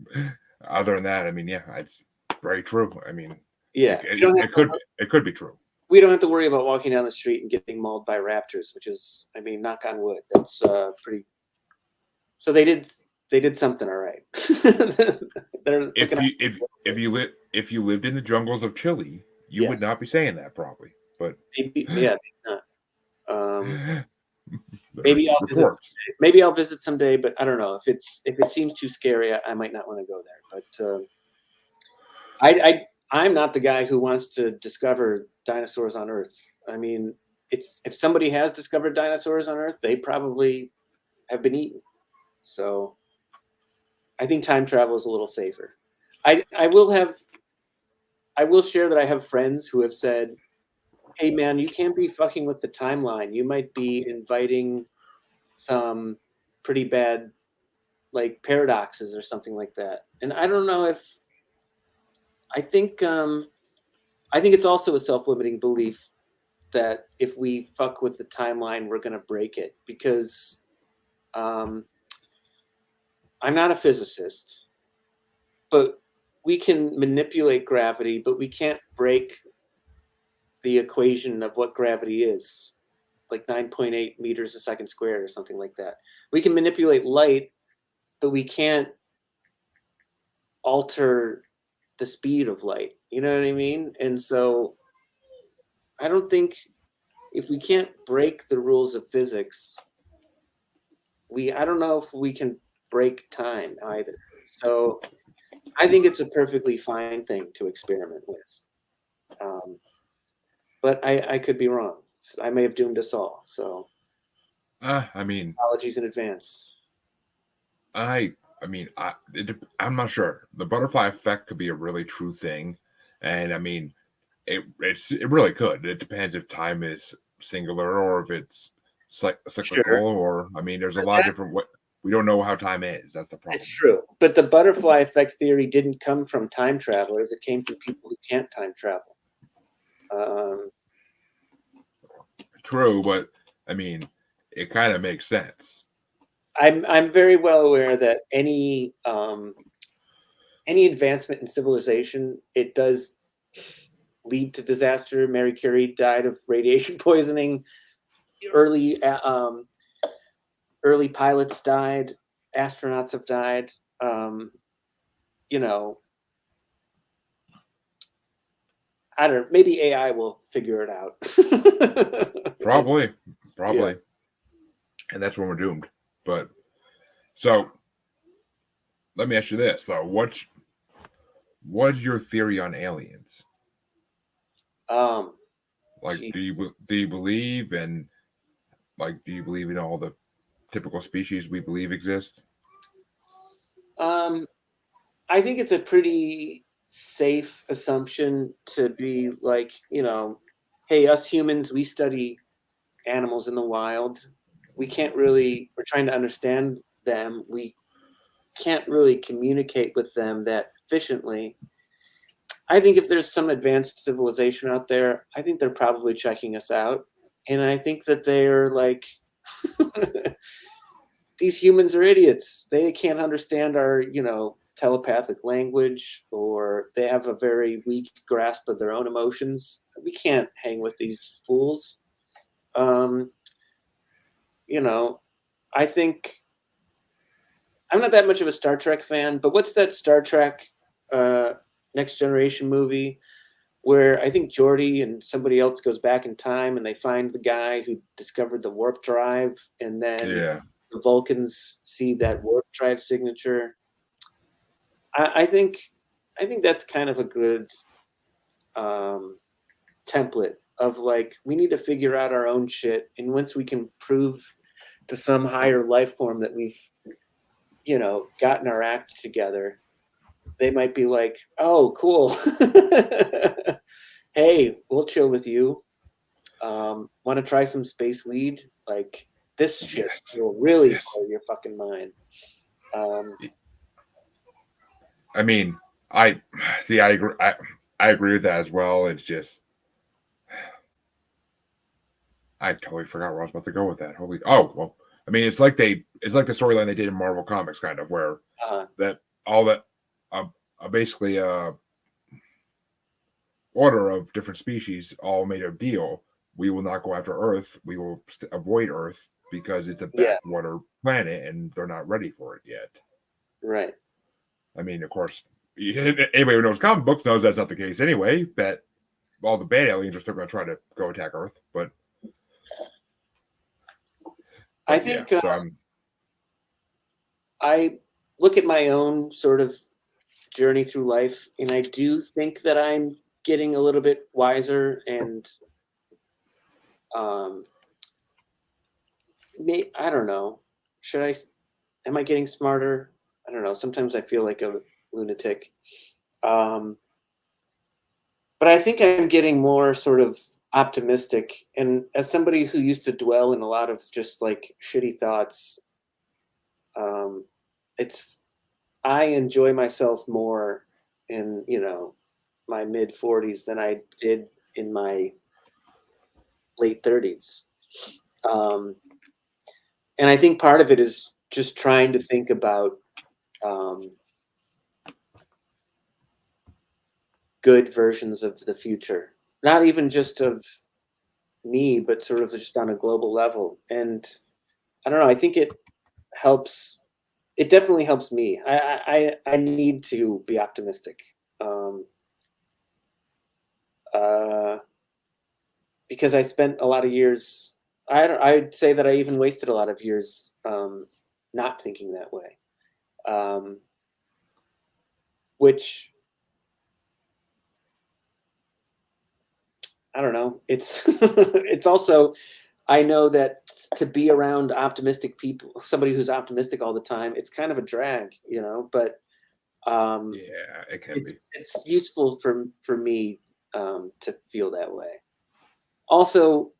other than that, I mean, yeah, it's very true. I mean, yeah, it could be true. We don't have to worry about walking down the street and getting mauled by raptors, which is, I mean, knock on wood. That's pretty. So they did something all right. If you lived in the jungles of Chile, you would not be saying that probably. But maybe not. Maybe I'll visit someday, but I don't know if it seems too scary. I might not want to go there. But I'm not the guy who wants to discover dinosaurs on Earth. I mean, if somebody has discovered dinosaurs on Earth, they probably have been eaten. So I think time travel is a little safer. I will share that I have friends who have said, hey man, you can't be fucking with the timeline. You might be inviting some pretty bad like paradoxes or something like that. And I don't know if I think it's also a self-limiting belief that if we fuck with the timeline, we're going to break it, because I'm not a physicist, but we can manipulate gravity, but we can't break the equation of what gravity is, like 9.8 meters a second squared or something like that. We can manipulate light, but we can't alter the speed of light. You know what I mean? And so I don't think, if we can't break the rules of physics, I don't know if we can break time either. So I think it's a perfectly fine thing to experiment with. But I could be wrong. I may have doomed us all. So I mean, Apologies in advance. I mean, I'm not sure. The butterfly effect could be a really true thing, and I mean, it really could. It depends if time is singular or if it's cyclical, Sure. or I mean, there's a But lot of different. What we don't know how time is. That's the it's problem. true. But the butterfly effect theory didn't come from time travelers. It came from people who can't time travel. Um, True, but I mean, it kind of makes sense. I'm very well aware that any advancement in civilization, it does lead to disaster. Mary Curie died of radiation poisoning. Early early pilots died. Astronauts have died. Um, you know, I don't know. Maybe AI will figure it out. Probably, Yeah. probably, and that's when we're doomed. But so let me ask you this though: what's your theory on aliens? Um, Like, gee. do you believe in do you believe in all the typical species we believe exist? Um, I think it's a pretty safe assumption to be like, hey, us humans, we study animals in the wild. We can't really, we're trying to understand them. We can't really communicate with them that efficiently. I think if there's some advanced civilization out there, I think they're probably checking us out. And I think that they're like, these humans are idiots. They can't understand our, telepathic language, or they have a very weak grasp of their own emotions. We can't hang with these fools. Um, you know, I think I'm not that much of a Star Trek fan, but what's that Star Trek uh, Next Generation movie where I think Geordi and somebody else goes back in time and they find the guy who discovered the warp drive, and then Yeah, the Vulcans see that warp drive signature. I think that's kind of a good um, template of like we need to figure out our own shit, and once we can prove to some higher life form that we've gotten our act together, they might be like, oh, cool. Hey, we'll chill with you. Want to try some space weed? Like this shit yes, will really yes. blow your fucking mind. Um, I mean, I see. I agree. I agree with that as well. It's just I totally forgot where I was about to go with that. Holy, oh well. I mean, it's like the storyline they did in Marvel Comics, kind of where uh, that all that uh, basically order of different species all made a deal. We will not go after Earth. We will avoid Earth because it's a yeah, backwater planet and they're not ready for it yet. right. I mean, of course, anybody who knows comic books knows that's not the case anyway. That all the bad aliens are still going to try to go attack Earth, I yeah. think So I'm I look at my own sort of journey through life, and I do think that I'm getting a little bit wiser and um, I don't know. Should I? Am I getting smarter? I don't know. Sometimes I feel like a lunatic. Um, but I think I'm getting more sort of optimistic. And as somebody who used to dwell in a lot of just like shitty thoughts, um, it's I enjoy myself more in my mid 40s than I did in my late 30s. Um, and I think part of it is just trying to think about um, good versions of the future, not even just of me, but sort of just on a global level. And I don't know. I think it helps. It definitely helps me. I need to be optimistic um, uh, because I spent a lot of years. I'd say that I even wasted a lot of years not thinking that way, um, which I don't know. It's it's also I know that to be around optimistic people, somebody who's optimistic all the time, it's kind of a drag, but um, Yeah, it can be. it's useful for me to feel that way. Also,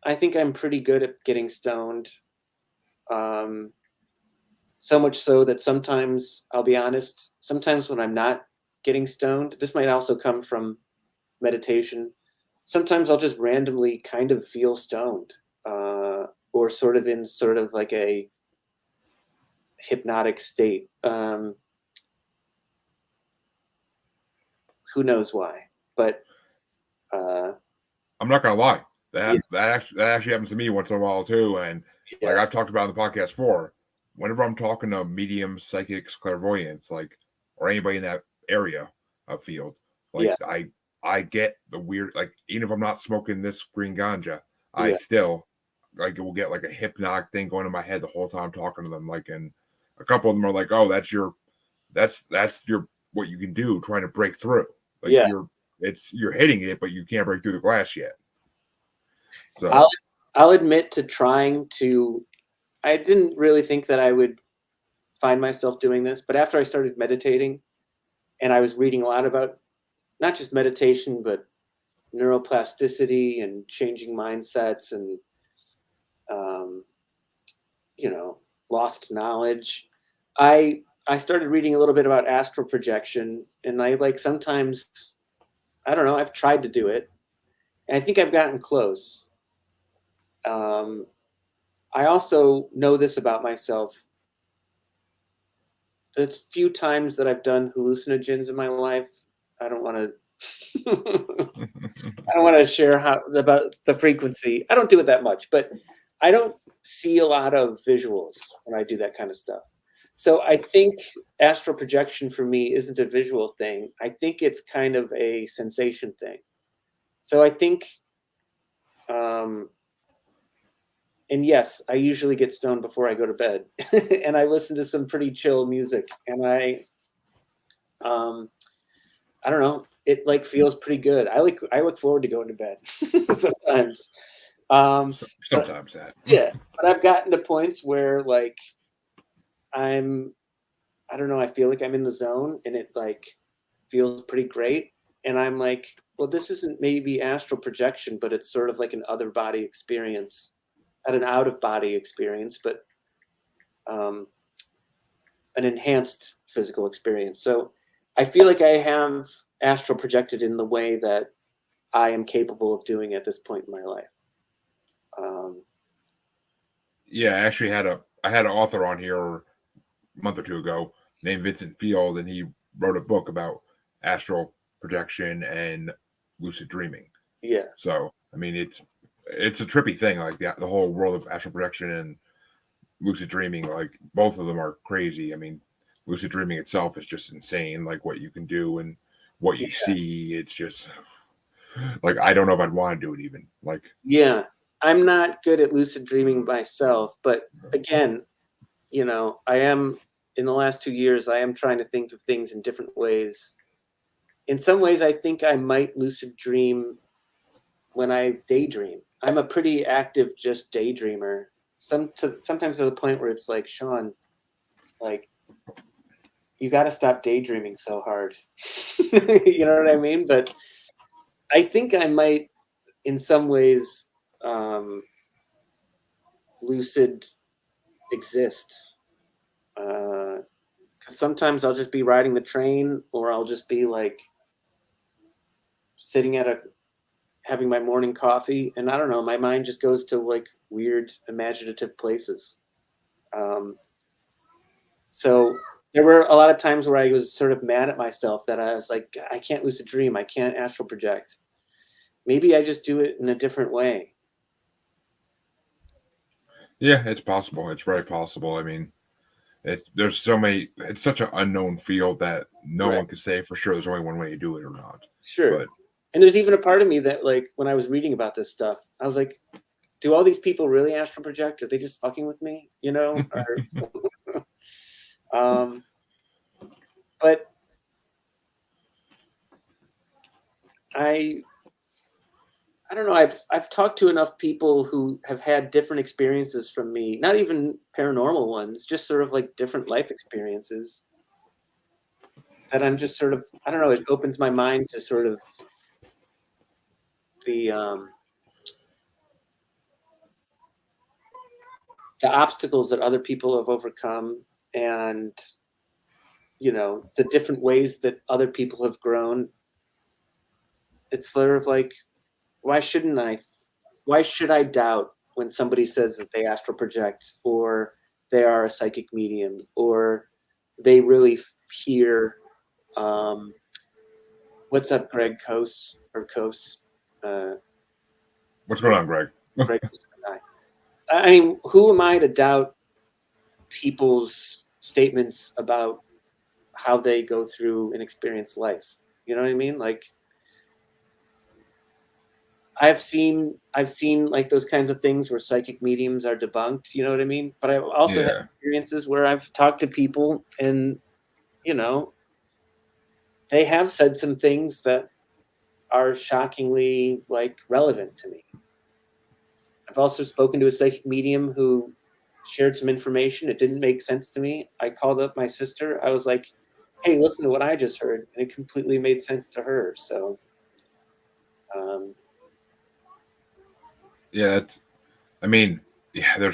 I think I'm pretty good at getting stoned. Um, so much so that sometimes, I'll be honest, sometimes when I'm not getting stoned, this might also come from meditation. Sometimes I'll just randomly kind of feel stoned, or sort of in sort of like a hypnotic state. Who knows why? But uh, I'm not gonna lie. yeah, That actually happens to me once in a while too. And like yeah, I've talked about on the podcast before, whenever I'm talking to mediums, psychics, clairvoyants, like or anybody in that area of field, like yeah, I get the weird like even if I'm not smoking this green ganja, I yeah, still like it will get like a hypnotic thing going in my head the whole time I'm talking to them. Like and a couple of them are like, oh, that's your what you can do trying to break through. Like yeah. you're hitting it, but you can't break through the glass yet. I'll So I'll admit to trying to. I didn't really think that I would find myself doing this, but after I started meditating and I was reading a lot about not just meditation, but neuroplasticity and changing mindsets and um, lost knowledge. I started reading a little bit about astral projection, and I like sometimes I don't know. I've tried to do it, and I think I've gotten close. Um, I also know this about myself: the few times that I've done hallucinogens in my life, I don't want to. I don't want to share how about the frequency. I don't do it that much, but I don't see a lot of visuals when I do that kind of stuff. So I think astral projection for me isn't a visual thing. I think it's kind of a sensation thing. So I think, um, and yes, I usually get stoned before I go to bed, and I listen to some pretty chill music, and um, I don't know, it like feels pretty good. I look forward to going to bed sometimes. But sometimes that. yeah, but I've gotten to points where like I'm I don't know, I feel like I'm in the zone and it like feels pretty great. And I'm like, well, this isn't maybe astral projection, but it's sort of like an other body experience, not an out of body experience, but um, an enhanced physical experience. So I feel like I have astral projected in the way that I am capable of doing at this point in my life. Um, Yeah, I had an author on here a month or two ago named Vincent Field, and he wrote a book about astral projection and lucid dreaming. yeah, So I mean, it's a trippy thing. Like the whole world of astral projection and lucid dreaming, like both of them are crazy. I mean, lucid dreaming itself is just insane. Like what you can do and what you yeah, see. It's just like I don't know if I'd want to do it even. Like yeah. I'm not good at lucid dreaming myself, but again, I am in the last 2 years, I am trying to think of things in different ways. In some ways, I think I might lucid dream when I daydream. I'm a pretty active, just daydreamer. Sometimes to the point where it's like, Shawn, like you got to stop daydreaming so hard. You know what I mean? But I think I might, in some ways, um, lucid exist. Uh, 'Cause sometimes I'll just be riding the train, or I'll just be like sitting at a having my morning coffee, and I don't know, my mind just goes to like weird imaginative places. Um, so there were a lot of times where I was sort of mad at myself that I was like, I can't lucid dream, I can't astral project. Maybe I just do it in a different way. yeah, it's possible. It's very possible. I mean, there's so many. It's such an unknown field that no Right. one can say for sure. There's only one way to do it or not. Sure. But And there's even a part of me that like when I was reading about this stuff, I was like, do all these people really astral project? Are they just fucking with me? Um, but I I don't know. I've talked to enough people who have had different experiences from me, not even paranormal ones, just sort of like different life experiences that I'm just sort of, I don't know, it opens my mind to sort of the um the obstacles that other people have overcome, and the different ways that other people have grown. It's sort of like, why shouldn't I why should I doubt when somebody says that they astral project, or they are a psychic medium, or they really hear, um, what's up, Greg Kos or Kos? Uh, What's going on, Greg? Greg Kos guy. I mean, who am I to doubt people's statements about how they go through and experience life? You know what I mean? Like, I've seen like those kinds of things where psychic mediums are debunked, you know what I mean? But I've also had Yeah, experiences where I've talked to people and, you know, they have said some things that are shockingly like relevant to me. I've also spoken to a psychic medium who shared some information. It didn't make sense to me. I called up my sister. I was like, "Hey, listen to what I just heard," and it completely made sense to her. So, um, yeah. I mean, yeah.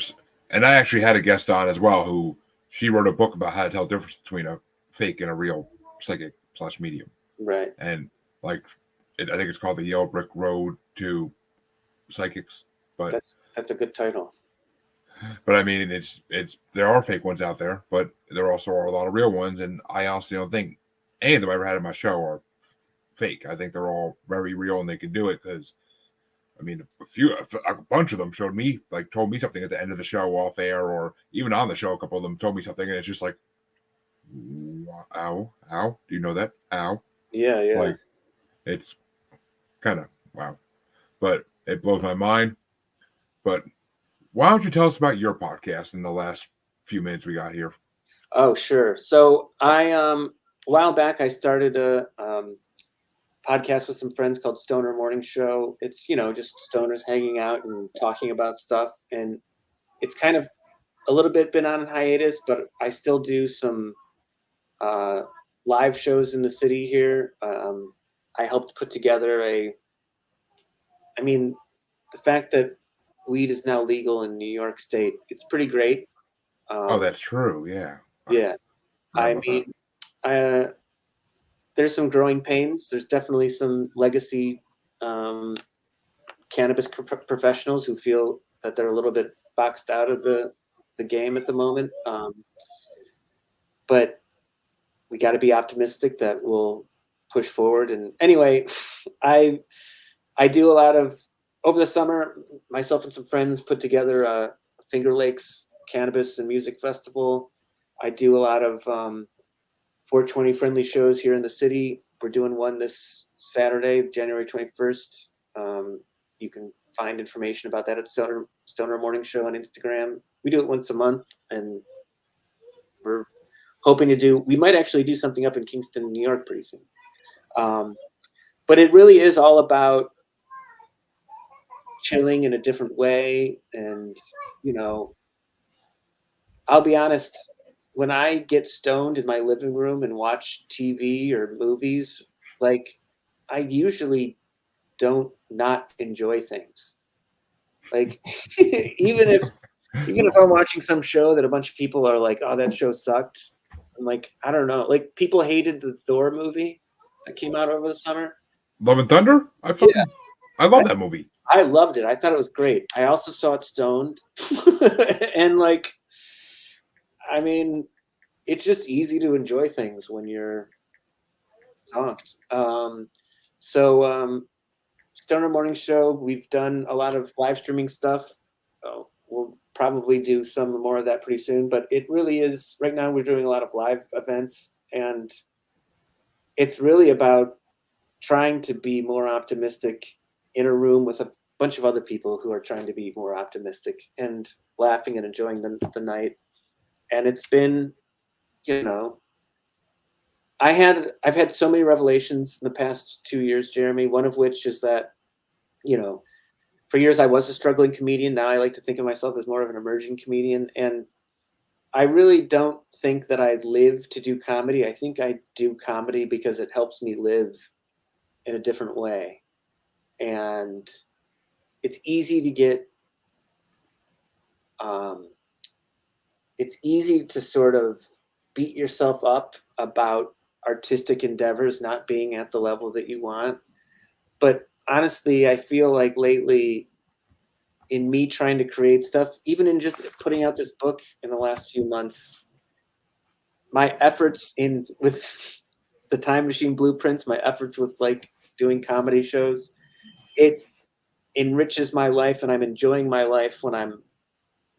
And I actually had a guest on as well who she wrote a book about how to tell the difference between a fake and a real psychic slash medium, right. and like, I think it's called the Yellow Brick Road to Psychics. But That's a good title. I mean, it's there are fake ones out there, but there also are a lot of real ones, and I honestly don't think any of them I ever had on my show are fake. I think they're all very real, and they can do it because I mean, a bunch of them told me something at the end of the show off air, or even on the show. A couple of them told me something, and it's just like, ow, ow. Do you know that? Ow. Yeah, yeah. Like, it's kind of wow, but it blows my mind. But why don't you tell us about your podcast in the last few minutes we got here? Oh, sure. So a while back I started a podcast with some friends called Stoner Morning Show. It's, just stoners hanging out and talking about stuff, and it's kind of a little bit been on hiatus, but I still do some uh live shows in the city here. I helped put together I mean, the fact that weed is now legal in New York State, it's pretty great. Oh, Um that's true. Yeah, I yeah. forgot I about that. mean, uh there's some growing pains. There's definitely some legacy um, cannabis professionals who feel that they're a little bit boxed out of the game at the moment. But we got to be optimistic that we'll push forward. And anyway, I I do a lot of over the summer. Myself and some friends put together a Finger Lakes Cannabis and Music Festival. I do a lot of 420 friendly shows here in the city. We're doing one this Saturday, January 21st. You can find information about that at Stoner Morning Show on Instagram. We do it once a month, and we're hoping we might actually do something up in Kingston, New York pretty soon. Um, but it really is all about chilling in a different way. And, you know, I'll be honest, when I get stoned in my living room and watch TV or movies, like, I usually don't not enjoy things. Like, even if I'm watching some show that a bunch of people are like, "Oh, that show sucked," I'm like, I don't know. Like, people hated the Thor movie that came out over the summer. Love and Thunder. Yeah, I love that movie. I loved it. I thought it was great. I also saw it stoned, and like, I mean, it's just easy to enjoy things when you're zonked. So Stoner Morning Show, we've done a lot of live streaming stuff. Oh, we'll probably do some more of that pretty soon. But it really is right now. We're doing a lot of live events, and it's really about trying to be more optimistic in a room with a bunch of other people who are trying to be more optimistic and laughing and enjoying the night. And it's been, you know, I've had so many revelations in the past 2 years, Jeremy. One of which is that for years I was a struggling comedian. Now I like to think of myself as more of an emerging comedian. And I really don't think that I live to do comedy. I think I do comedy because it helps me live in a different way. And it's easy to get, it's easy to sort of beat yourself up about artistic endeavors not being at the level that you want. But honestly, I feel like lately, in me trying to create stuff, even in just putting out this book in the last few months, my efforts with the Time Machine Blueprints, my efforts with like doing comedy shows, it enriches my life, and I'm enjoying my life when I'm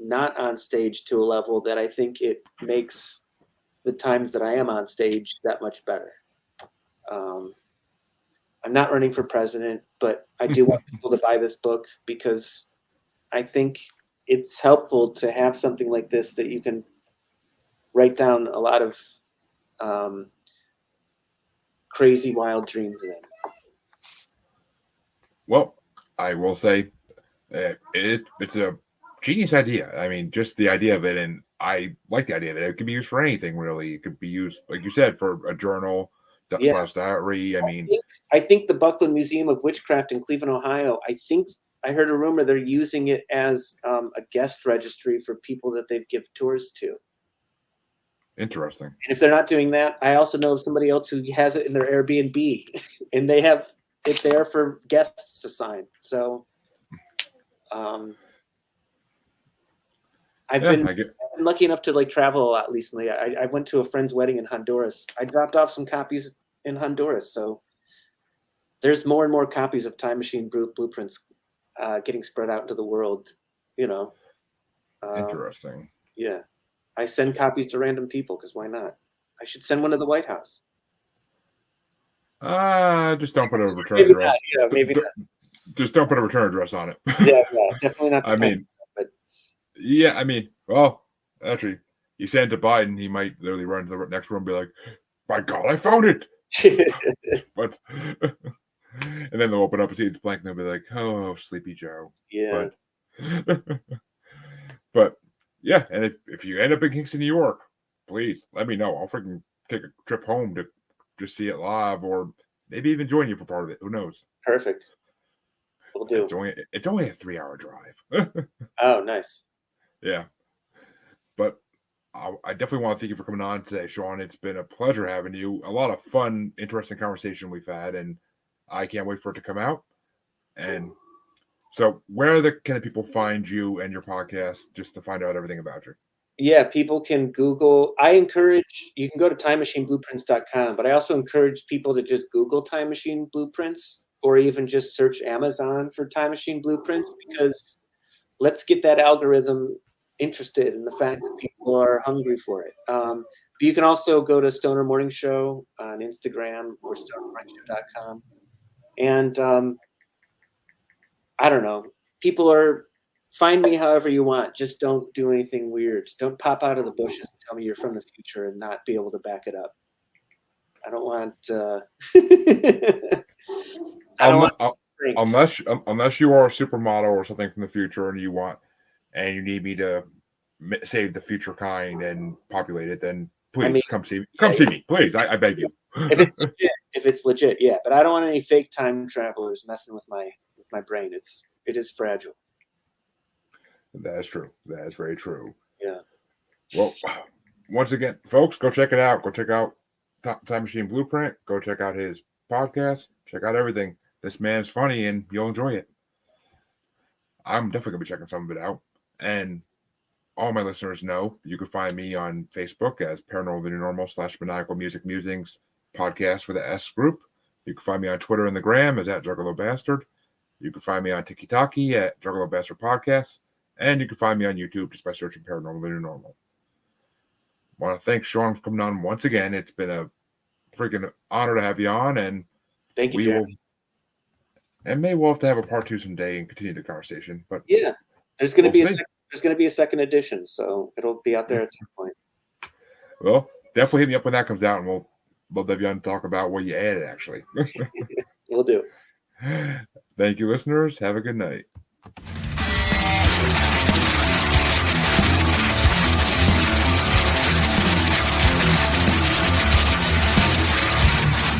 not on stage to a level that I think it makes the times that I am on stage that much better. I'm not running for president, but I do want people to buy this book because I think it's helpful to have something like this that you can write down a lot of crazy, wild dreams in. Well, I will say it's a genius idea. I mean, just the idea of it, and I like the idea that it could be used for anything, really. It could be used, like you said, for a journal / diary. I think the Buckland Museum of Witchcraft in Cleveland, Ohio, I heard a rumor they're using it as a guest registry for people that they've given tours to. Interesting. And if they're not doing that, I also know of somebody else who has it in their Airbnb, and they have it there for guests to sign. So I've been lucky enough to like travel a lot recently. I went to a friend's wedding in Honduras. I dropped off some copies in Honduras. So there's more and more copies of Time Machine Blueprints getting spread out into the world, Interesting. Yeah. I send copies to random people because why not? I should send one to the White House. Just don't put a return address. Maybe not. Just don't put a return address on it. Yeah, definitely not. Well, actually, you send it to Biden, he might literally run to the next room and be like, "My God, I found it!" But and then they'll open up and see it's blank, and they'll be like, "Oh, Sleepy Joe." Yeah. But yeah, and if you end up in Kingston, New York, please let me know. I'll freaking take a trip home to just see it live, or maybe even join you for part of it. Who knows? Perfect. We'll do. It's only a 3-hour drive. Oh, nice. Yeah. But I definitely want to thank you for coming on today, Shawn. It's been a pleasure having you. A lot of fun, interesting conversation we've had, and I can't wait for it to come out. And so where can the people find you and your podcast just to find out everything about you? Yeah, people can Google. You can go to timemachineblueprints.com, but I also encourage people to just Google Time Machine Blueprints, or even just search Amazon for Time Machine Blueprints, because let's get that algorithm interested in the fact that people are hungry for it. But you can also go to Stoner Morning Show on Instagram or stonermorningshow.com. And I don't know. Find me however you want. Just don't do anything weird. Don't pop out of the bushes and tell me you're from the future and not be able to back it up. I don't want. Unless you are a supermodel or something from the future and you need me to save the future kind and populate it, then please come see me, please. I beg you. If it's legit, yeah. But I don't want any fake time travelers messing with my brain. It is fragile. That is true. That is very true. Yeah. Well, once again, folks, go check it out. Go check out Time Machine Blueprint. Go check out his podcast. Check out everything. This man's funny, and you'll enjoy it. I'm definitely going to be checking some of it out. And all my listeners know you can find me on Facebook as Paranormal the New Normal / Maniacal Music Musings podcast with an S group. You can find me on Twitter and the Gram as @Juggalo Bastard. You can find me on TikTok at Juggalo Bastard Podcast. And you can find me on YouTube just by searching Paranormal the New Normal. I want to thank Shawn for coming on once again. It's been a freaking honor to have you on. And thank you, Jeremy. And maybe we'll have to have a part 2 someday and continue the conversation. But yeah, there's going to be a second edition, so it'll be out there at some point. Well, definitely hit me up when that comes out, and we'll have you on to talk about what you added, actually. We'll do. Thank you, listeners. Have a good night.